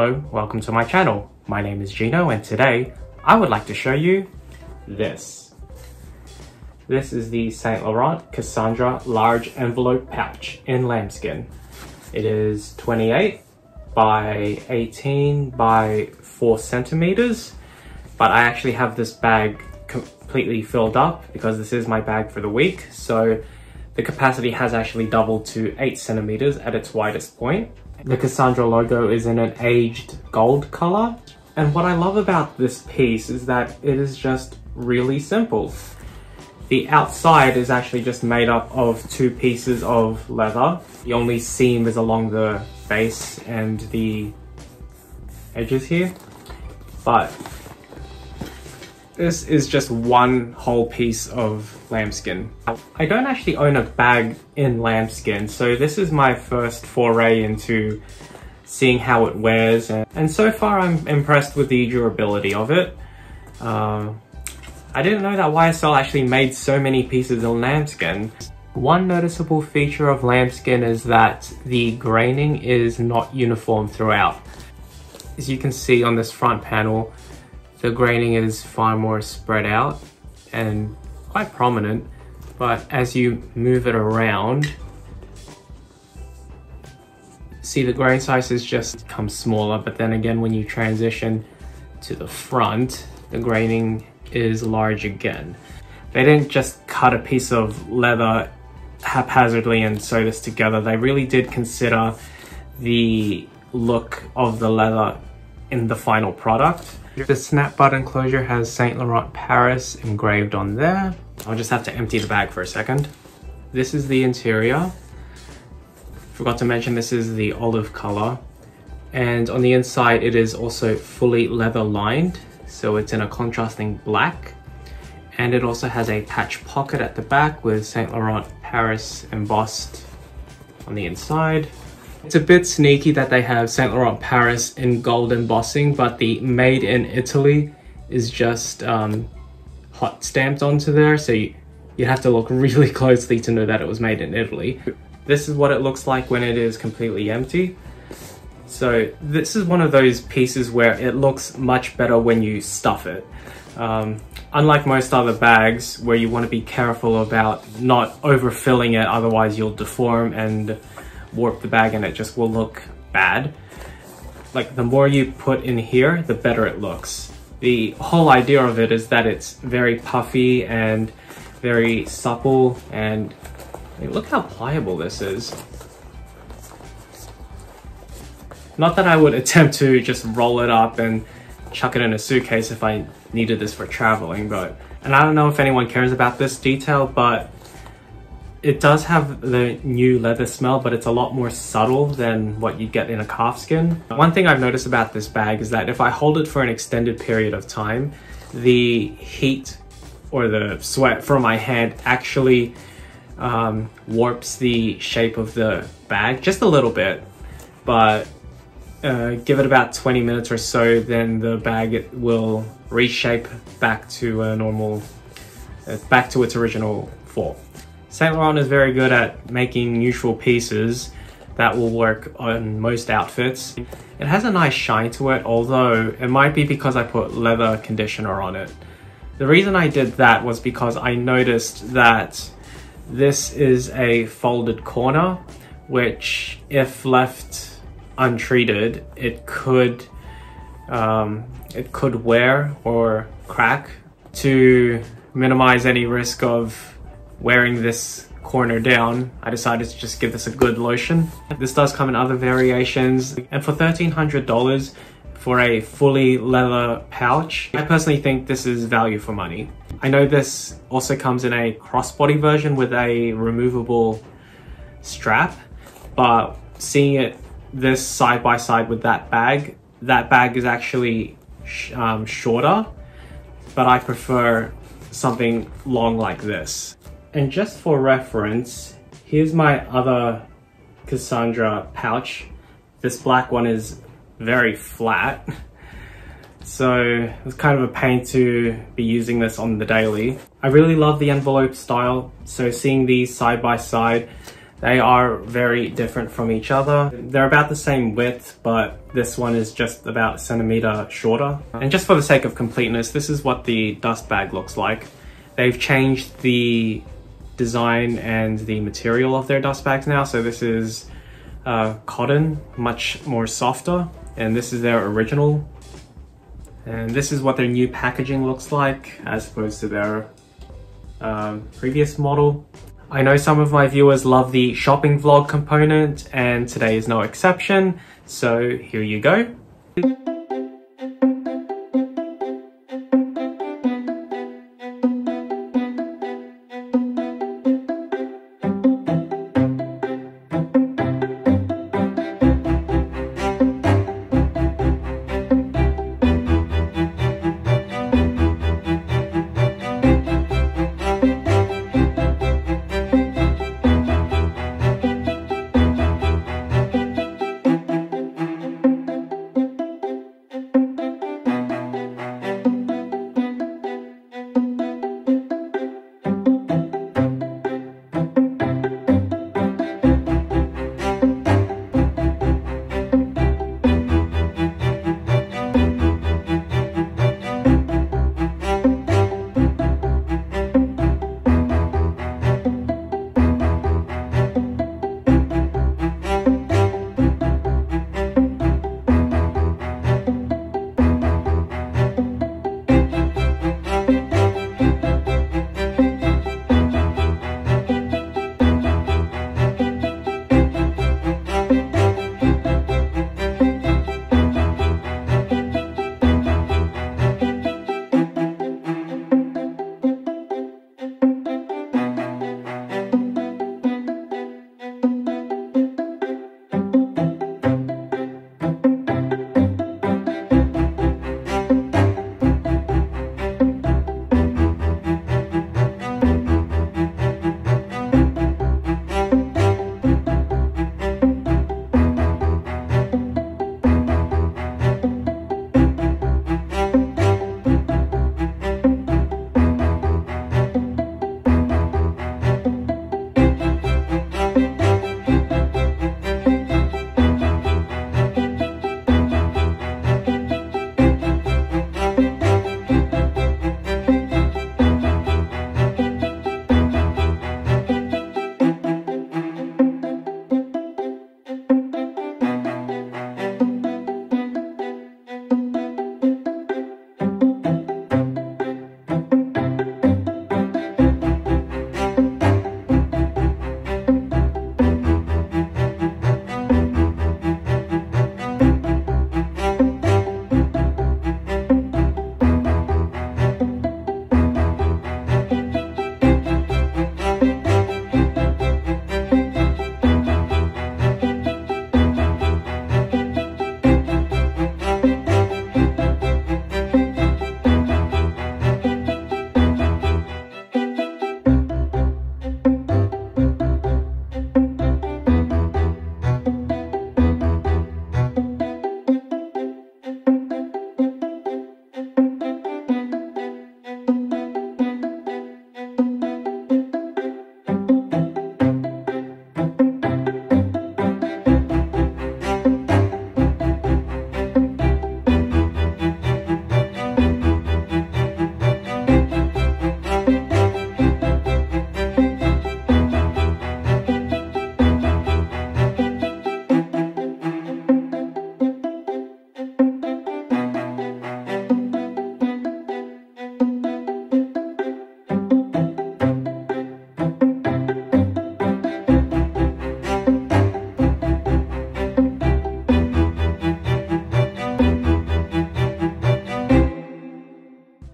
Hello, welcome to my channel. My name is Gino and today I would like to show you this. This is the Saint Laurent Cassandre large envelope pouch in lambskin. It is 28 by 18 by 4 centimeters, but I actually have this bag completely filled up because this is my bag for the week. So the capacity has actually doubled to 8 centimeters at its widest point. The Cassandre logo is in an aged gold color. And what I love about this piece is that it is just really simple. The outside is actually just made up of 2 pieces of leather. The only seam is along the base and the edges here. But this is just one whole piece of lambskin. I don't actually own a bag in lambskin, so this is my first foray into seeing how it wears, and so far I'm impressed with the durability of it. I didn't know that YSL actually made so many pieces in lambskin. One noticeable feature of lambskin is that the graining is not uniform throughout. As you can see on this front panel, the graining is far more spread out and quite prominent, but as you move it around, see the grain sizes just become smaller, but then again when you transition to the front, the graining is large again. They didn't just cut a piece of leather haphazardly and sew this together. They really did consider the look of the leather in the final product. The snap button closure has Saint Laurent Paris engraved on there. I'll just have to empty the bag for a second. This is the interior. Forgot to mention this is the olive color. And on the inside it is also fully leather lined, so it's in a contrasting black. And it also has a patch pocket at the back with Saint Laurent Paris embossed on the inside. It's a bit sneaky that they have Saint Laurent Paris in gold embossing, but the made in Italy is just hot stamped onto there, so you have to look really closely to know that it was made in Italy. This is what it looks like when it is completely empty. So this is one of those pieces where it looks much better when you stuff it. Unlike most other bags where you want to be careful about not overfilling it, otherwise you'll deform and warp the bag and it just will look bad. Like, the more you put in here, the better it looks. The whole idea of it is that it's very puffy and very supple, and look how pliable this is. Not that I would attempt to just roll it up and chuck it in a suitcase if I needed this for traveling, and I don't know if anyone cares about this detail, but it does have the new leather smell, but it's a lot more subtle than what you get in a calfskin. One thing I've noticed about this bag is that if I hold it for an extended period of time, the heat or the sweat from my hand actually warps the shape of the bag just a little bit, but give it about 20 minutes or so, then the bag will reshape back to a normal, back to its original form. Saint Laurent is very good at making neutral pieces that will work on most outfits. It has a nice shine to it, although it might be because I put leather conditioner on it. The reason I did that was because I noticed that this is a folded corner, which if left untreated, it could wear or crack. To minimize any risk of wearing this corner down, I decided to just give this a good lotion. This does come in other variations, and for $1,300 for a fully leather pouch, I personally think this is value for money. I know this also comes in a crossbody version with a removable strap, but seeing it this side by side with that bag is actually shorter, but I prefer something long like this. And just for reference, here's my other Cassandre pouch. This black one is very flat, so it's kind of a pain to be using this on the daily. I really love the envelope style, so seeing these side by side They are very different from each other. They're about the same width, but this one is just about a centimeter shorter. And just for the sake of completeness, this is what the dust bag looks like. They've changed the design and the material of their dust bags now. So this is cotton, much more softer, and this is their original. And this is what their new packaging looks like as opposed to their previous model. I know some of my viewers love the shopping vlog component, and today is no exception, so here you go.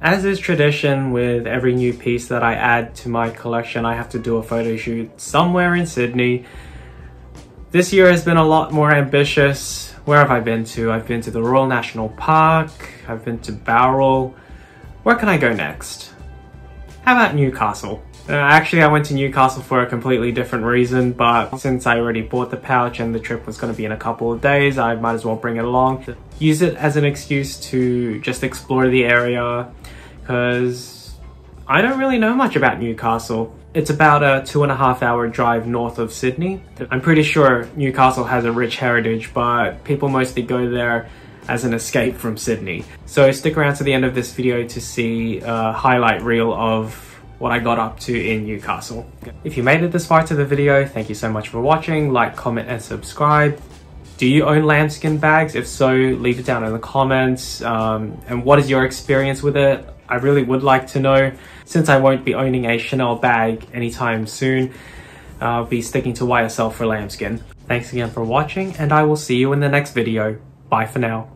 As is tradition with every new piece that I add to my collection, I have to do a photo shoot somewhere in Sydney. This year has been a lot more ambitious. Where have I been to? I've been to the Royal National Park, I've been to Bowral. Where can I go next? How about Newcastle? Actually, I went to Newcastle for a completely different reason, but since I already bought the pouch and the trip was going to be in a couple of days, I might as well bring it along. Use it as an excuse to just explore the area, because I don't really know much about Newcastle. It's about a 2.5 hour drive north of Sydney. I'm pretty sure Newcastle has a rich heritage, but people mostly go there as an escape from Sydney. So stick around to the end of this video to see a highlight reel of what I got up to in Newcastle. If you made it this far to the video, thank you so much for watching. Like, comment, and subscribe. Do you own lambskin bags? If so, leave it down in the comments. And what is your experience with it? I really would like to know. Since I won't be owning a Chanel bag anytime soon, I'll be sticking to YSL for lambskin. Thanks again for watching, and I will see you in the next video. Bye for now.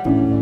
you.